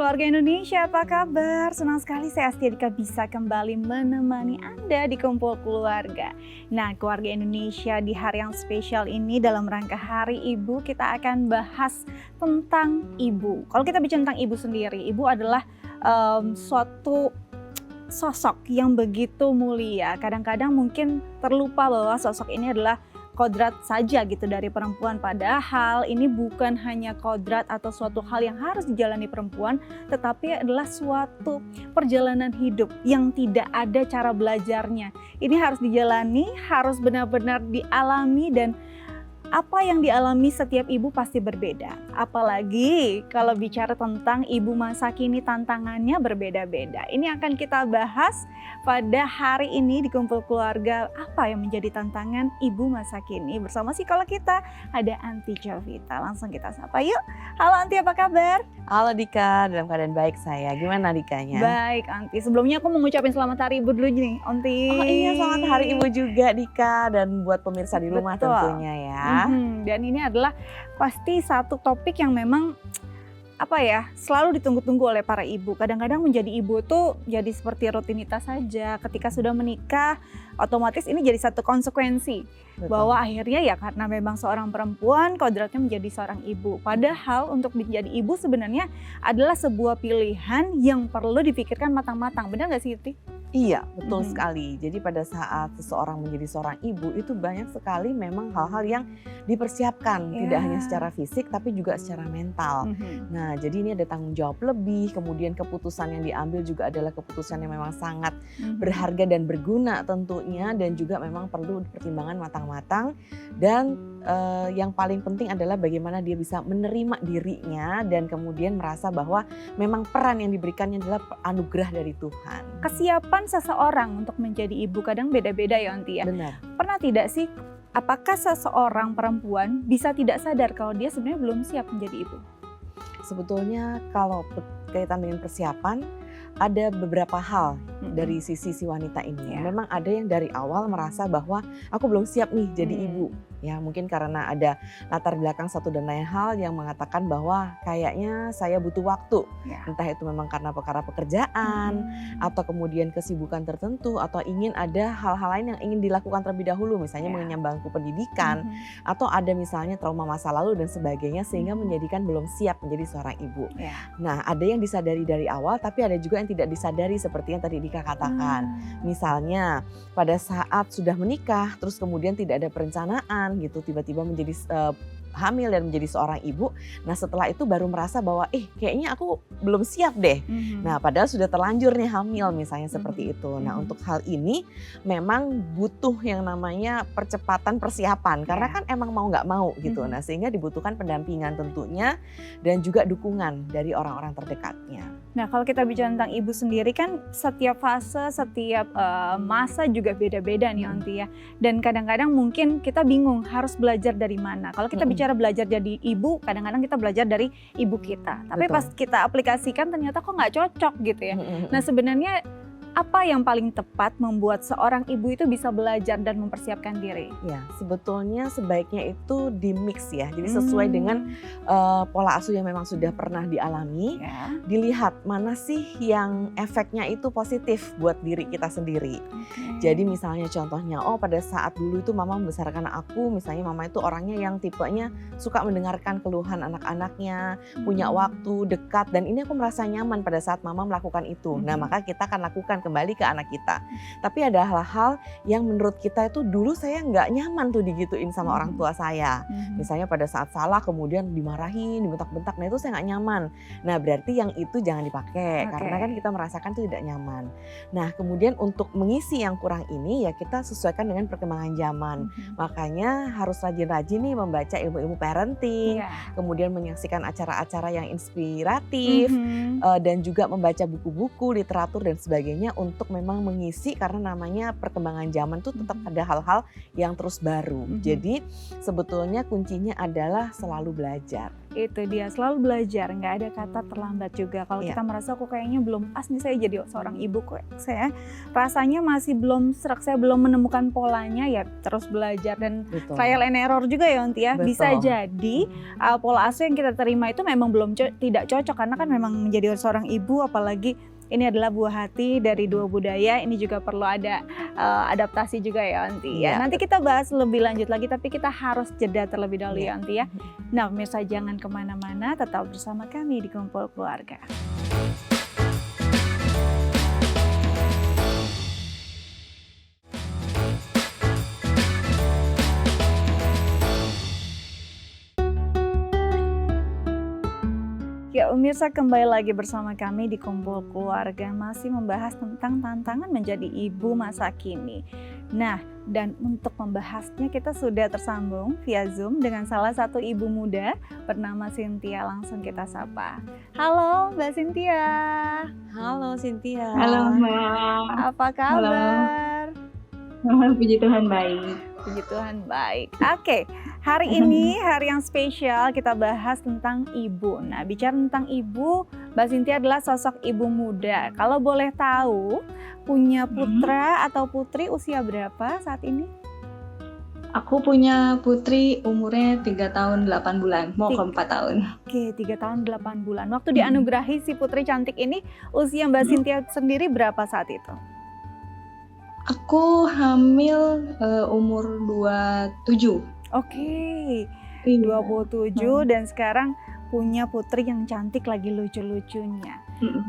keluarga Indonesia, apa kabar? Senang sekali saya Astia Dika bisa kembali menemani Anda di Kumpul Keluarga. Nah, keluarga Indonesia di hari yang spesial ini dalam rangka Hari Ibu kita akan bahas tentang ibu. Kalau kita bicara tentang ibu sendiri, ibu adalah suatu sosok yang begitu mulia. Kadang-kadang mungkin terlupa bahwa sosok ini adalah kodrat saja gitu dari perempuan, padahal ini bukan hanya kodrat atau suatu hal yang harus dijalani perempuan, tetapi adalah suatu perjalanan hidup yang tidak ada cara belajarnya. Ini harus dijalani, harus benar-benar dialami, dan apa yang dialami setiap ibu pasti berbeda. Apalagi kalau bicara tentang ibu masa kini, tantangannya berbeda-beda. Ini akan kita bahas pada hari ini di Kumpul Keluarga, apa yang menjadi tantangan ibu masa kini. Bersama psikolog kita ada Anti Jovita. Langsung kita sapa yuk. Halo Anti, apa kabar? Halo Dika, dalam keadaan baik saya. Gimana Dikanya? Baik Anti, sebelumnya aku mau ngucapin selamat hari ibu dulu nih Anti. Oh iya, selamat hari ibu juga Dika, dan buat pemirsa di rumah Betul. tentunya ya. Dan ini adalah pasti satu topik yang memang selalu ditunggu-tunggu oleh para ibu. Kadang-kadang menjadi ibu tuh jadi seperti rutinitas saja. Ketika sudah menikah, otomatis ini jadi satu konsekuensi. Betul. Bahwa akhirnya ya karena memang seorang perempuan kodratnya menjadi seorang ibu. Padahal untuk menjadi ibu sebenarnya adalah sebuah pilihan yang perlu dipikirkan matang-matang. Benar nggak sih Iti? Iya, betul sekali. Jadi pada saat seseorang menjadi seorang ibu itu banyak sekali memang hal-hal yang dipersiapkan. Tidak hanya secara fisik tapi juga secara mental. Nah, jadi ini ada tanggung jawab lebih, kemudian keputusan yang diambil juga adalah keputusan yang memang sangat berharga dan berguna tentunya, dan juga memang perlu pertimbangan matang-matang. Dan yang paling penting adalah bagaimana dia bisa menerima dirinya dan kemudian merasa bahwa memang peran yang diberikannya adalah anugerah dari Tuhan. Kesiapan seseorang untuk menjadi ibu kadang beda-beda ya Anti ya. Benar. Pernah tidak sih, apakah seseorang perempuan bisa tidak sadar kalau dia sebenarnya belum siap menjadi ibu? Sebetulnya kalau berkaitan dengan persiapan, ada beberapa hal dari sisi si wanita ini. Memang ada yang dari awal merasa bahwa aku belum siap nih jadi ibu. Ya mungkin karena ada latar belakang satu dan lain hal yang mengatakan bahwa kayaknya saya butuh waktu. Entah itu memang karena perkara pekerjaan atau kemudian kesibukan tertentu, atau ingin ada hal-hal lain yang ingin dilakukan terlebih dahulu, misalnya mengenyam bangku pendidikan, atau ada misalnya trauma masa lalu dan sebagainya, sehingga menjadikan belum siap menjadi seorang ibu. Nah, ada yang disadari dari awal, tapi ada juga yang tidak disadari seperti yang tadi Dika katakan. Misalnya pada saat sudah menikah terus kemudian tidak ada perencanaan gitu, tiba-tiba menjadi hamil dan menjadi seorang ibu. Nah setelah itu baru merasa bahwa kayaknya aku belum siap deh. Nah padahal sudah terlanjur nih hamil misalnya seperti itu. Nah untuk hal ini memang butuh yang namanya percepatan persiapan, karena kan emang mau nggak mau gitu. Nah sehingga dibutuhkan pendampingan tentunya dan juga dukungan dari orang-orang terdekatnya. Nah kalau kita bicara tentang ibu sendiri kan setiap fase, setiap masa juga beda-beda nih Anti ya. Dan kadang-kadang mungkin kita bingung harus belajar dari mana. Kalau kita bicara belajar jadi ibu, kadang-kadang kita belajar dari ibu kita. Tapi pas kita aplikasikan ternyata kok nggak cocok gitu ya. Nah sebenarnya apa yang paling tepat membuat seorang ibu itu bisa belajar dan mempersiapkan diri? Ya, sebetulnya sebaiknya itu di mix ya. Jadi sesuai dengan pola asuh yang memang sudah pernah dialami, dilihat mana sih yang efeknya itu positif buat diri kita sendiri. Jadi misalnya contohnya, pada saat dulu itu mama membesarkan aku, misalnya mama itu orangnya yang tipenya suka mendengarkan keluhan anak-anaknya, punya waktu dekat, dan ini aku merasa nyaman pada saat mama melakukan itu. Nah maka kita akan lakukan kembali ke anak kita. Tapi ada hal-hal yang menurut kita itu dulu saya nggak nyaman tuh digituin sama orang tua saya. Misalnya pada saat salah kemudian dimarahin, dibentak-bentak, nah itu saya nggak nyaman. Nah berarti yang itu jangan dipakai, karena kan kita merasakan itu tidak nyaman. Nah kemudian untuk mengisi yang kurang ini ya kita sesuaikan dengan perkembangan zaman. Makanya harus rajin-rajin nih membaca ilmu-ilmu parenting, kemudian menyaksikan acara-acara yang inspiratif, dan juga membaca buku-buku, literatur dan sebagainya untuk memang mengisi, karena namanya perkembangan zaman tuh tetap ada hal-hal yang terus baru. Jadi sebetulnya kuncinya adalah selalu belajar. Itu dia, selalu belajar, nggak ada kata terlambat juga. Kalau kita merasa kok kayaknya belum pas nih saya jadi seorang ibu, kok saya rasanya masih belum serak, saya belum menemukan polanya, ya terus belajar dan trial and error juga ya Onti ya. Bisa jadi pola asuh yang kita terima itu memang belum tidak cocok, karena kan memang menjadi seorang ibu, apalagi ini adalah buah hati dari dua budaya, ini juga perlu ada adaptasi juga ya Onti ya. Nanti kita bahas lebih lanjut lagi, tapi kita harus jeda terlebih dahulu ya Onti ya. Nah pemirsa, jangan kemana-mana, tetap bersama kami di Kumpul Keluarga. Ya pemirsa, kembali lagi bersama kami di Kumpul Keluarga, masih membahas tentang tantangan menjadi ibu masa kini. Nah, dan untuk membahasnya kita sudah tersambung via Zoom dengan salah satu ibu muda bernama Cynthia. Langsung kita sapa. Halo Mbak Cynthia. Halo Cynthia. Halo Mbak. Apa kabar? Puji Tuhan baik. Puji Tuhan baik. Oke, hari ini hari yang spesial, kita bahas tentang ibu. Nah, bicara tentang ibu, Mbak Cynthia adalah sosok ibu muda. Kalau boleh tahu, punya putra atau putri usia berapa saat ini? Aku punya putri umurnya 3 tahun 8 bulan, mau ke 4 tahun. Oke, 3 tahun 8 bulan. Waktu dianugerahi si putri cantik ini, usia Mbak Cynthia sendiri berapa saat itu? Aku hamil umur 27. Oke, 27 dan sekarang punya putri yang cantik lagi lucu-lucunya.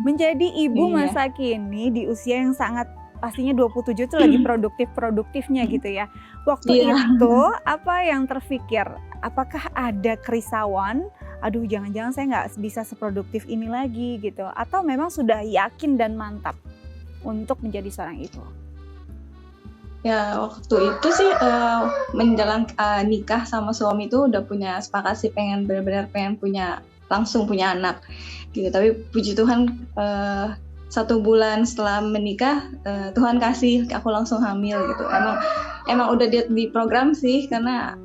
Menjadi ibu masa kini di usia yang sangat pastinya 27 itu lagi produktif-produktifnya gitu ya. Waktu itu apa yang terfikir? Apakah ada kerisauan? Aduh, jangan-jangan saya nggak bisa seproduktif ini lagi gitu. Atau memang sudah yakin dan mantap untuk menjadi seorang ibu? Ya waktu itu sih menjelang nikah sama suami itu udah punya sepakat sih benar-benar pengen langsung punya anak gitu. Tapi puji Tuhan 1 bulan setelah menikah Tuhan kasih aku langsung hamil gitu. Emang udah di program sih, karena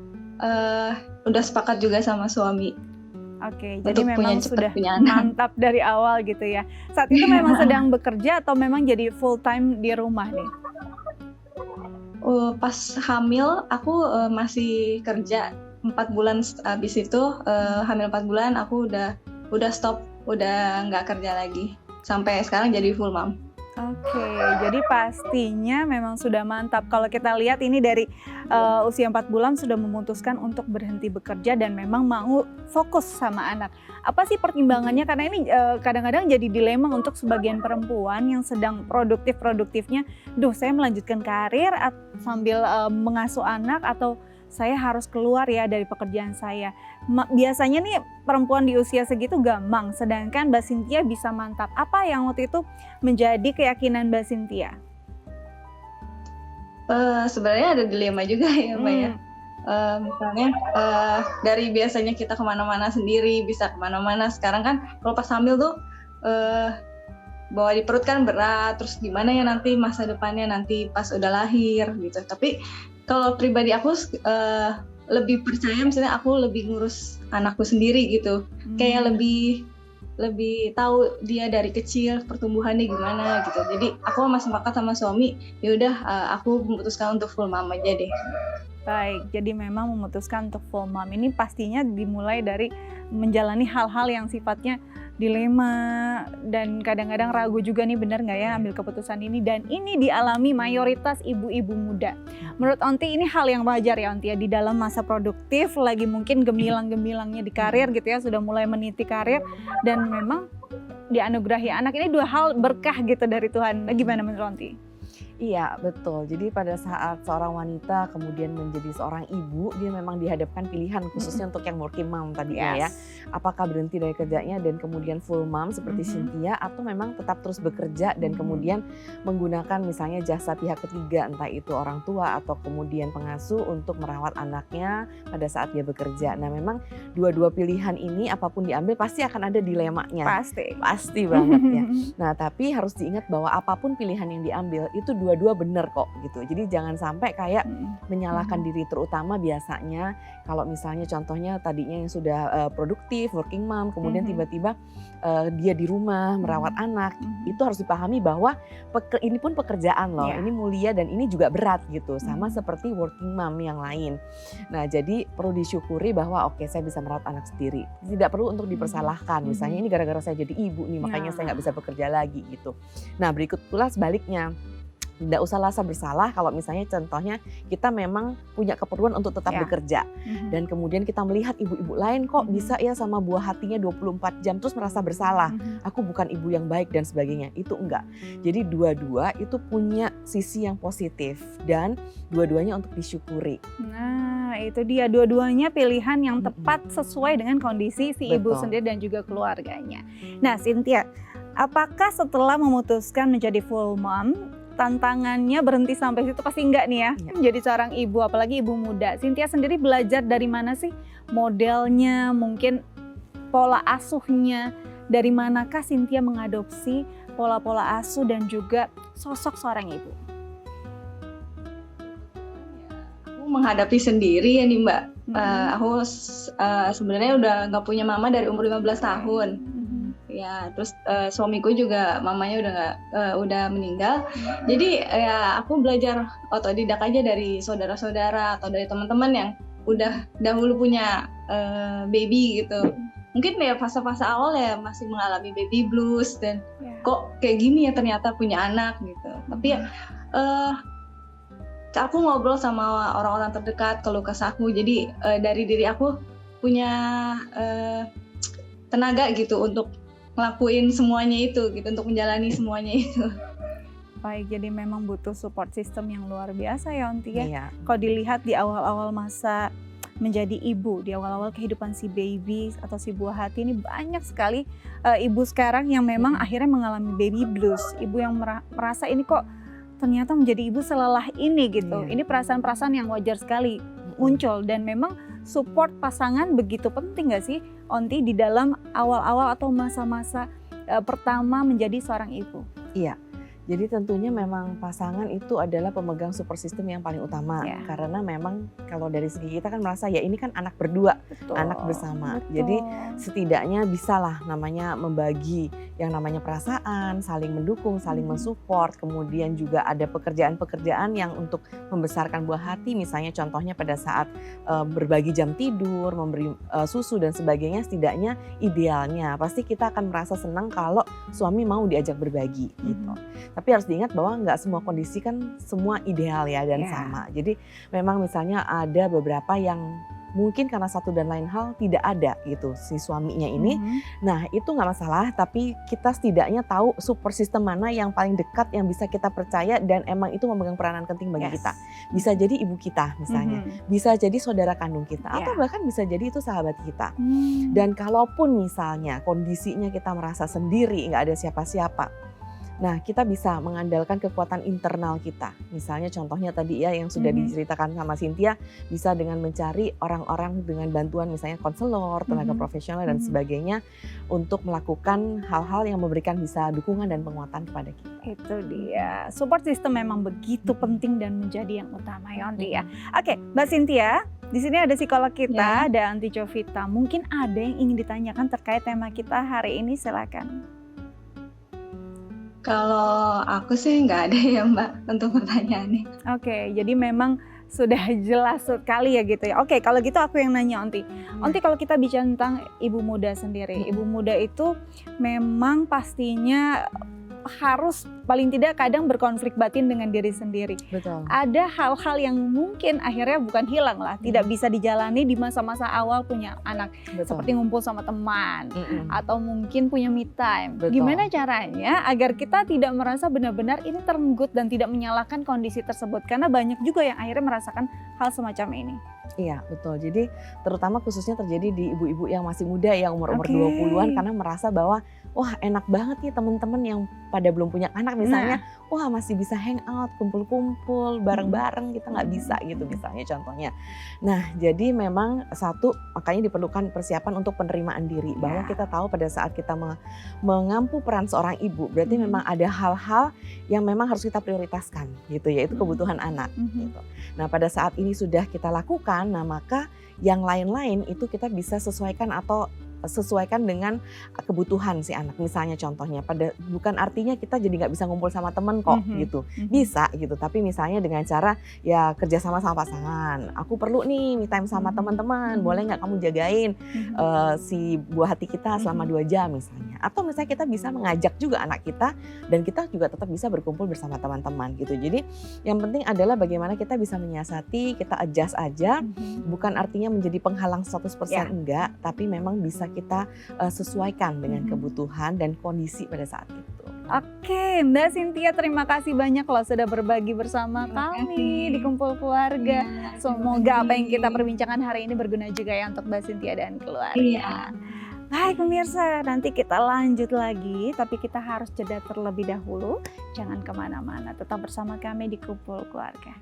udah sepakat juga sama suami. Oke, jadi memang sudah mantap dari awal gitu ya. Saat itu memang sedang bekerja atau memang jadi full time di rumah nih? Pas hamil aku masih kerja 4 bulan, habis itu hamil 4 bulan aku udah stop, udah nggak kerja lagi sampai sekarang jadi full mom. Oke, jadi pastinya memang sudah mantap. Kalau kita lihat ini dari usia 4 bulan sudah memutuskan untuk berhenti bekerja dan memang mau fokus sama anak. Apa sih pertimbangannya? Karena ini kadang-kadang jadi dilema untuk sebagian perempuan yang sedang produktifnya. Duh, saya melanjutkan karir sambil mengasuh anak, atau saya harus keluar ya dari pekerjaan saya. Biasanya nih perempuan di usia segitu gampang, sedangkan Mbak Cynthia bisa mantap. Apa yang waktu itu menjadi keyakinan Mbak Cynthia? Sebenarnya ada dilema juga ya Mbak ya. Misalnya dari biasanya kita kemana-mana sendiri, bisa kemana-mana. Sekarang kan kalau pas hamil tuh bawa di perut kan berat, terus gimana ya nanti masa depannya nanti pas udah lahir gitu. Tapi kalau pribadi aku lebih percaya, misalnya aku lebih ngurus anakku sendiri gitu. Kayak lebih tahu dia dari kecil pertumbuhannya gimana gitu. Jadi aku masih sepakat sama suami, ya udah aku memutuskan untuk full mom aja deh. Baik, jadi memang memutuskan untuk full mom ini pastinya dimulai dari menjalani hal-hal yang sifatnya dilema dan kadang-kadang ragu juga nih, benar nggak ya ambil keputusan ini, dan ini dialami mayoritas ibu-ibu muda. Menurut Onti ini hal yang wajar ya Onti ya, di dalam masa produktif lagi mungkin gemilang-gemilangnya di karir gitu ya, sudah mulai meniti karir dan memang dianugerahi anak, ini 2 hal berkah gitu dari Tuhan. Gimana menurut Onti? Iya, betul. Jadi pada saat seorang wanita kemudian menjadi seorang ibu, dia memang dihadapkan pilihan khususnya untuk yang working mom tadinya ya. Yes. Apakah berhenti dari kerjanya dan kemudian full mom seperti Cynthia, atau memang tetap terus bekerja dan kemudian menggunakan misalnya jasa pihak ketiga, entah itu orang tua atau kemudian pengasuh untuk merawat anaknya pada saat dia bekerja. Nah, memang dua-dua pilihan ini apapun diambil pasti akan ada dilemanya. Pasti banget ya. Nah, tapi harus diingat bahwa apapun pilihan yang diambil itu dua-dua benar kok gitu. Jadi jangan sampai kayak menyalahkan diri, terutama biasanya kalau misalnya contohnya tadinya yang sudah produktif, working mom, kemudian tiba-tiba dia di rumah merawat anak, itu harus dipahami bahwa ini pun pekerjaan loh, ini mulia dan ini juga berat gitu, sama seperti working mom yang lain. Nah, jadi perlu disyukuri bahwa oke, saya bisa merawat anak sendiri. Tidak perlu untuk dipersalahkan, misalnya ini gara-gara saya jadi ibu nih, makanya saya nggak bisa bekerja lagi gitu. Nah, berikut pula sebaliknya. Tidak usah rasa bersalah kalau misalnya contohnya kita memang punya keperluan untuk tetap bekerja. Dan kemudian kita melihat ibu-ibu lain kok bisa ya sama buah hatinya 24 jam terus merasa bersalah. Aku bukan ibu yang baik dan sebagainya. Itu enggak. Jadi dua-dua itu punya sisi yang positif dan dua-duanya untuk disyukuri. Nah, itu dia, dua-duanya pilihan yang tepat sesuai dengan kondisi si ibu sendiri dan juga keluarganya. Nah, Cynthia, apakah setelah memutuskan menjadi full mom, tantangannya berhenti sampai situ? Pasti enggak nih ya, menjadi seorang ibu, apalagi ibu muda. Cynthia sendiri belajar dari mana sih modelnya, mungkin pola asuhnya, dari manakah Cynthia mengadopsi pola-pola asuh dan juga sosok seorang ibu? Aku menghadapi sendiri ya nih Mbak. Aku sebenarnya udah nggak punya mama dari umur 15 tahun. Ya, terus suamiku juga mamanya udah meninggal. Jadi ya aku belajar otodidak aja dari saudara-saudara atau dari teman-teman yang udah dahulu punya baby gitu. Mungkin ya fase-fase awal ya masih mengalami baby blues dan kok kayak gini ya ternyata punya anak gitu. Tapi ya aku ngobrol sama orang-orang terdekat, keluh kesah aku. Jadi dari diri aku punya tenaga gitu untuk ngelakuin semuanya itu gitu, untuk menjalani semuanya itu. Baik, jadi memang butuh support system yang luar biasa ya Onti ya. Iya. Kalau dilihat di awal-awal masa menjadi ibu, di awal-awal kehidupan si baby atau si buah hati ini banyak sekali ibu sekarang yang memang akhirnya mengalami baby blues. Ibu yang merasa ini kok ternyata menjadi ibu selelah ini gitu. Ini perasaan-perasaan yang wajar sekali muncul dan memang support pasangan begitu penting gak sih Onti di dalam awal-awal atau masa-masa pertama menjadi seorang ibu? Iya, jadi tentunya memang pasangan itu adalah pemegang support system yang paling utama. Karena memang kalau dari segi kita kan merasa ya ini kan anak berdua, anak bersama. Jadi setidaknya bisalah namanya membagi yang namanya perasaan, saling mendukung, saling mensupport. Kemudian juga ada pekerjaan-pekerjaan yang untuk membesarkan buah hati, misalnya contohnya pada saat berbagi jam tidur, memberi susu dan sebagainya. Setidaknya idealnya pasti kita akan merasa senang kalau suami mau diajak berbagi gitu. Tapi harus diingat bahwa nggak semua kondisi kan semua ideal ya dan sama. Jadi memang misalnya ada beberapa yang mungkin karena satu dan lain hal tidak ada gitu si suaminya ini. Nah itu nggak masalah, tapi kita setidaknya tahu support system mana yang paling dekat yang bisa kita percaya dan emang itu memegang peranan penting bagi kita. Bisa jadi ibu kita misalnya, bisa jadi saudara kandung kita, atau bahkan bisa jadi itu sahabat kita. Dan kalaupun misalnya kondisinya kita merasa sendiri, nggak ada siapa-siapa, nah, kita bisa mengandalkan kekuatan internal kita. Misalnya contohnya tadi ya yang sudah diceritakan sama Cynthia, bisa dengan mencari orang-orang dengan bantuan misalnya konselor, tenaga profesional dan sebagainya untuk melakukan hal-hal yang memberikan bisa dukungan dan penguatan kepada kita. Itu dia. Support system memang begitu penting dan menjadi yang utama ya Onti ya. Oke, Mbak Cynthia, di sini ada psikolog kita, ada Aunty Jovita. Mungkin ada yang ingin ditanyakan terkait tema kita hari ini, silakan. Kalau aku sih nggak ada ya Mbak untuk pertanyaannya. Oke, jadi memang sudah jelas sekali ya gitu ya. Oke, kalau gitu aku yang nanya Onti. Onti, kalau kita bicara tentang ibu muda sendiri, ibu muda itu memang pastinya harus paling tidak kadang berkonflik batin dengan diri sendiri. Betul. Ada hal-hal yang mungkin akhirnya bukan hilang lah, tidak bisa dijalani di masa-masa awal punya anak. Betul. Seperti ngumpul sama teman, atau mungkin punya me time. Betul. Gimana caranya agar kita tidak merasa benar-benar ini terenggut dan tidak menyalahkan kondisi tersebut? Karena banyak juga yang akhirnya merasakan hal semacam ini. Iya, betul. Jadi terutama khususnya terjadi di ibu-ibu yang masih muda ya, umur-umur 20-an, karena merasa bahwa wah enak banget nih teman-teman yang pada belum punya anak misalnya, wah masih bisa hang out, kumpul-kumpul, bareng-bareng, kita nggak bisa gitu misalnya contohnya. Nah jadi memang satu, makanya diperlukan persiapan untuk penerimaan diri, bahwa kita tahu pada saat kita mengampu peran seorang ibu, berarti memang ada hal-hal yang memang harus kita prioritaskan gitu, yaitu kebutuhan anak gitu. Nah pada saat ini sudah kita lakukan, nah maka yang lain-lain itu kita bisa sesuaikan atau sesuaikan dengan kebutuhan si anak. Misalnya contohnya, bukan artinya kita jadi nggak bisa ngumpul sama temen kok gitu, bisa gitu. Tapi misalnya dengan cara ya kerjasama sama pasangan. Aku perlu nih me time sama teman-teman, boleh nggak kamu jagain si buah hati kita selama 2 jam misalnya. Atau misalnya kita bisa mengajak juga anak kita dan kita juga tetap bisa berkumpul bersama teman-teman gitu. Jadi yang penting adalah bagaimana kita bisa menyiasati, kita adjust aja, bukan artinya menjadi penghalang 100% enggak, tapi memang bisa kita sesuaikan dengan kebutuhan dan kondisi pada saat itu. Oke, Mbak Cynthia, terima kasih banyak loh sudah berbagi bersama kami di Kumpul Keluarga. Semoga apa yang kita perbincangkan hari ini berguna juga ya untuk Mbak Cynthia dan keluarga. Baik pemirsa, nanti kita lanjut lagi, tapi kita harus jeda terlebih dahulu. Jangan kemana-mana, tetap bersama kami di Kumpul Keluarga.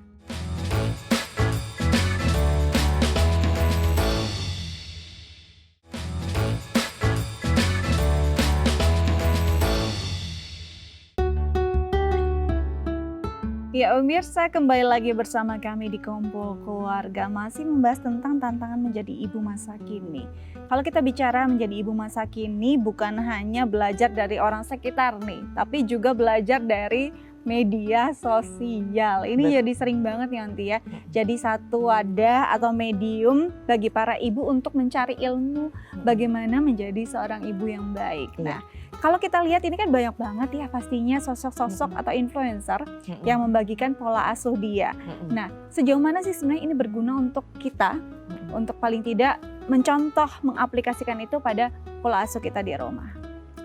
Ya pemirsa, kembali lagi bersama kami di Kumpul Keluarga, masih membahas tentang tantangan menjadi ibu masa kini. Kalau kita bicara menjadi ibu masa kini, bukan hanya belajar dari orang sekitar nih, tapi juga belajar dari media sosial. Ini jadi sering banget ya Anti ya. Jadi satu wadah atau medium bagi para ibu untuk mencari ilmu bagaimana menjadi seorang ibu yang baik. Nah, kalau kita lihat ini kan banyak banget ya pastinya sosok-sosok atau influencer yang membagikan pola asuh dia. Nah, sejauh mana sih sebenarnya ini berguna untuk kita, untuk paling tidak mencontoh, mengaplikasikan itu pada pola asuh kita di rumah?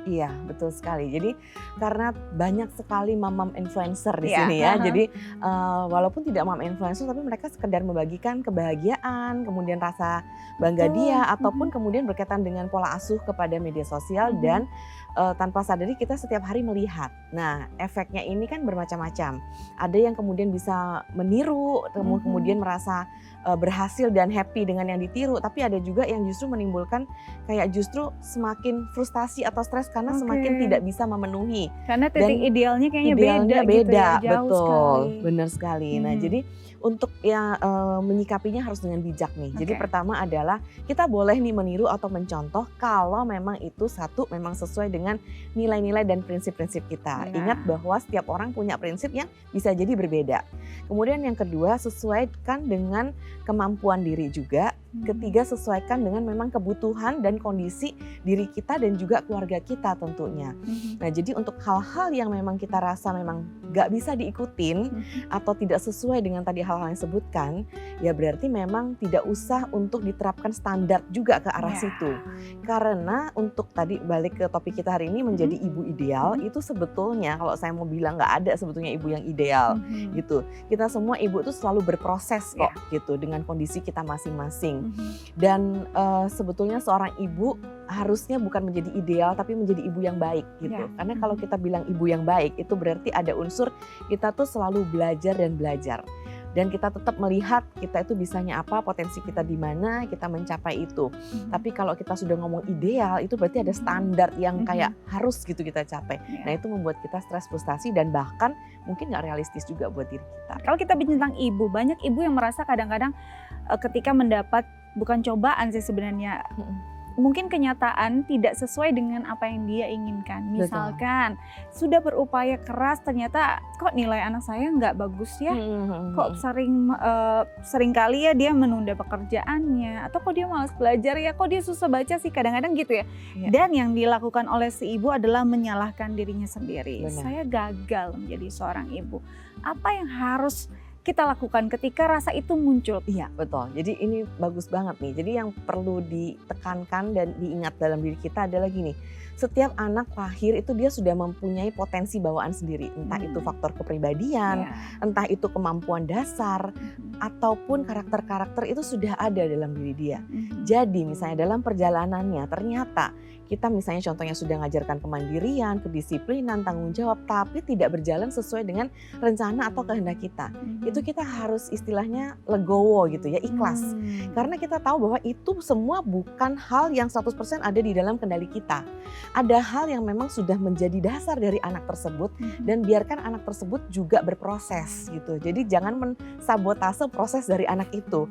Iya, betul sekali. Jadi karena banyak sekali mama influencer di sini ya. Jadi walaupun tidak mama influencer, tapi mereka sekedar membagikan kebahagiaan, kemudian rasa bangga dia, ataupun kemudian berkaitan dengan pola asuh kepada media sosial dan tanpa sadari kita setiap hari melihat. Nah, efeknya ini kan bermacam-macam. Ada yang kemudian bisa meniru, kemudian merasa berhasil dan happy dengan yang ditiru, tapi ada juga yang justru menimbulkan kayak justru semakin frustasi atau stres karena semakin tidak bisa memenuhi. Karena titik idealnya kayaknya beda gitu ya, jauh betul, sekali. benar sekali. Nah, jadi untuk yang menyikapinya harus dengan bijak nih. Jadi pertama adalah kita boleh nih meniru atau mencontoh kalau memang itu satu memang sesuai dengan nilai-nilai dan prinsip-prinsip kita. Ingat bahwa setiap orang punya prinsip yang bisa jadi berbeda. Kemudian yang kedua, sesuaikan dengan kemampuan diri juga. Ketiga, sesuaikan dengan memang kebutuhan dan kondisi diri kita dan juga keluarga kita tentunya. Nah, jadi untuk hal-hal yang memang kita rasa memang gak bisa diikutin atau tidak sesuai dengan tadi hal-hal yang disebutkan, ya berarti memang tidak usah untuk diterapkan standar juga ke arah situ. Karena untuk tadi balik ke topik kita hari ini menjadi ibu ideal, itu sebetulnya kalau saya mau bilang gak ada sebetulnya ibu yang ideal gitu. Kita semua ibu itu selalu berproses kok gitu dengan kondisi kita masing-masing. Dan sebetulnya seorang ibu harusnya bukan menjadi ideal tapi menjadi ibu yang baik gitu. Karena kalau kita bilang ibu yang baik itu berarti ada unsur kita tuh selalu belajar dan belajar. Dan kita tetap melihat kita itu bisanya apa, potensi kita di mana, kita mencapai itu. Tapi kalau kita sudah ngomong ideal, itu berarti ada standar yang kayak harus gitu kita capai. Nah itu membuat kita stres, frustasi, dan bahkan mungkin gak realistis juga buat diri kita. Kalau kita bicara tentang ibu, banyak ibu yang merasa kadang-kadang ketika mendapat, bukan cobaan sih sebenarnya, mungkin kenyataan tidak sesuai dengan apa yang dia inginkan. Misalkan sudah berupaya keras, ternyata kok nilai anak saya nggak bagus ya, kok sering kali ya dia menunda pekerjaannya, atau kok dia malas belajar ya, kok dia susah baca sih, kadang-kadang gitu ya. Dan yang dilakukan oleh si ibu adalah menyalahkan dirinya sendiri. Benar. Saya gagal menjadi seorang ibu. Apa yang harus kita lakukan ketika rasa itu muncul? Iya, betul. Jadi ini bagus banget nih. Jadi yang perlu ditekankan dan diingat dalam diri kita adalah gini. Setiap anak lahir itu dia sudah mempunyai potensi bawaan sendiri. Entah itu faktor kepribadian, entah itu kemampuan dasar, ataupun karakter-karakter itu sudah ada dalam diri dia. Jadi misalnya dalam perjalanannya ternyata kita misalnya contohnya sudah ngajarkan kemandirian, kedisiplinan, tanggung jawab, tapi tidak berjalan sesuai dengan rencana atau kehendak kita. Itu kita harus istilahnya legowo gitu ya, ikhlas. Karena kita tahu bahwa itu semua bukan hal yang 100% ada di dalam kendali kita. Ada hal yang memang sudah menjadi dasar dari anak tersebut dan biarkan anak tersebut juga berproses gitu. Jadi jangan mensabotase proses dari anak itu.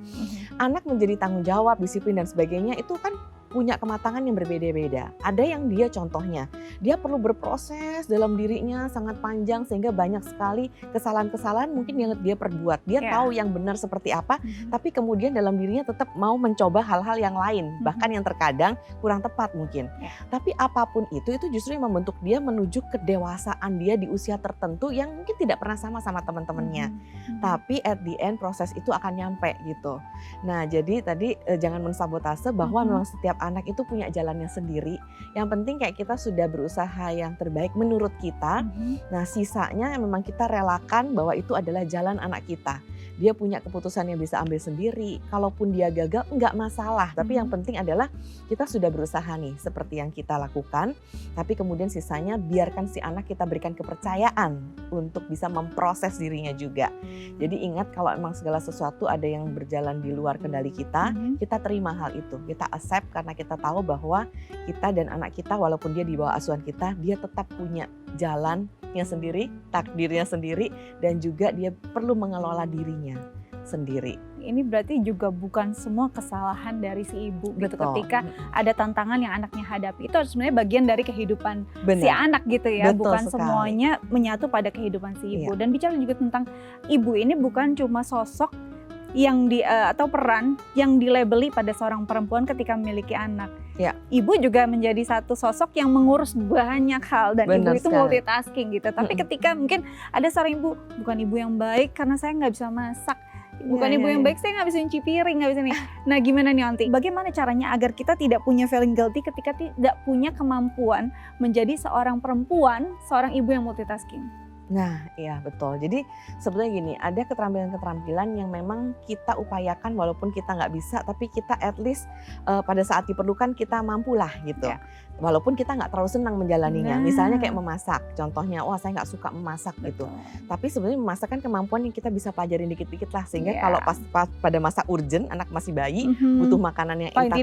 Anak menjadi tanggung jawab, disiplin dan sebagainya itu kan punya kematangan yang berbeda-beda. Ada yang dia contohnya, dia perlu berproses dalam dirinya sangat panjang sehingga banyak sekali kesalahan-kesalahan mungkin yang dia perbuat. Dia tahu yang benar seperti apa, tapi kemudian dalam dirinya tetap mau mencoba hal-hal yang lain, bahkan yang terkadang kurang tepat mungkin. Tapi apapun itu justru yang membentuk dia menuju kedewasaan dia di usia tertentu yang mungkin tidak pernah sama teman-temannya. Tapi at the end proses itu akan nyampe gitu. Nah, jadi tadi jangan mensabotase bahwa memang setiap anak itu punya jalannya sendiri. Yang penting kayak kita sudah berusaha yang terbaik menurut kita. Nah, sisanya memang kita relakan bahwa itu adalah jalan anak kita. Dia punya keputusan yang bisa ambil sendiri. Kalaupun dia gagal enggak masalah. Tapi yang penting adalah kita sudah berusaha nih seperti yang kita lakukan. Tapi kemudian sisanya biarkan si anak kita berikan kepercayaan untuk bisa memproses dirinya juga. Jadi ingat kalau emang segala sesuatu ada yang berjalan di luar kendali kita, kita terima hal itu. Kita accept karena kita tahu bahwa kita dan anak kita walaupun dia di bawah asuhan kita, dia tetap punya jalannya sendiri, takdirnya sendiri, dan juga dia perlu mengelola dirinya sendiri. Ini berarti juga bukan semua kesalahan dari si ibu gitu. Ketika ada tantangan yang anaknya hadapi, itu sebenarnya bagian dari kehidupan si anak gitu ya. Betul bukan sekali. Semuanya menyatu pada kehidupan si ibu. Dan bicara juga tentang ibu ini bukan cuma sosok yang atau peran yang dilabeli pada seorang perempuan ketika memiliki anak. Ibu juga menjadi satu sosok yang mengurus banyak hal dan Benar ibu itu sekali. Multitasking gitu. Tapi ketika mungkin ada seorang ibu, bukan ibu yang baik karena saya nggak bisa masak, bukan ibu yang baik, saya nggak bisa nyuci piring, nggak bisa nih. Nah, gimana nih Onti? Bagaimana caranya agar kita tidak punya feeling guilty ketika tidak punya kemampuan menjadi seorang perempuan, seorang ibu yang multitasking? Nah, iya betul. Jadi sebetulnya gini, ada keterampilan-keterampilan yang memang kita upayakan walaupun kita nggak bisa, tapi kita at least pada saat diperlukan kita mampulah gitu. Walaupun kita nggak terlalu senang menjalaninya. Misalnya kayak memasak, contohnya, wah saya nggak suka memasak gitu. Tapi sebenarnya memasak kan kemampuan yang kita bisa pelajarin dikit-dikit lah, sehingga kalau pas pada masa urgent, anak masih bayi, butuh makanan yang paling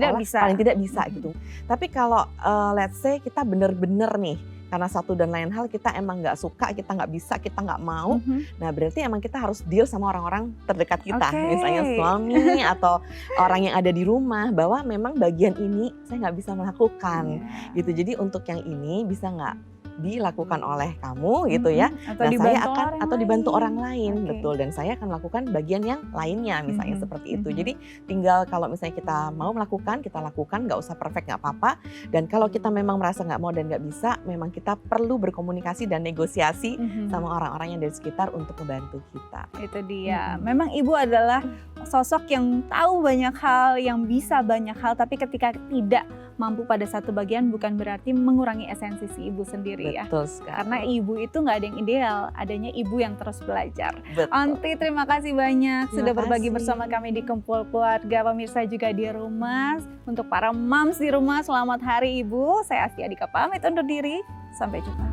tidak bisa gitu. Tapi kalau let's say kita bener-bener nih, karena satu dan lain hal kita emang nggak suka, kita nggak bisa, kita nggak mau. Nah berarti emang kita harus deal sama orang-orang terdekat kita, misalnya suami atau orang yang ada di rumah, bahwa memang bagian ini saya nggak bisa melakukan, gitu. Jadi untuk yang ini bisa nggak dilakukan oleh kamu gitu ya, atau dibantu orang lain, betul. Dan saya akan melakukan bagian yang lainnya, misalnya seperti itu. Jadi tinggal kalau misalnya kita mau melakukan, kita lakukan, nggak usah perfect, nggak apa-apa. Dan kalau kita memang merasa nggak mau dan nggak bisa, memang kita perlu berkomunikasi dan negosiasi sama orang-orang yang dari sekitar untuk membantu kita. Itu dia. Memang ibu adalah sosok yang tahu banyak hal, yang bisa banyak hal, tapi ketika tidak mampu pada satu bagian bukan berarti mengurangi esensi si ibu sendiri. Betul sekali. Karena ibu itu nggak ada yang ideal, adanya ibu yang terus belajar. Betul. Onti, terima kasih banyak sudah berbagi kasih. bersama kami di Kumpul Keluarga. Pemirsa juga di rumah, untuk para moms di rumah, selamat hari ibu. Saya Astia Dika pamit undur diri, sampai jumpa.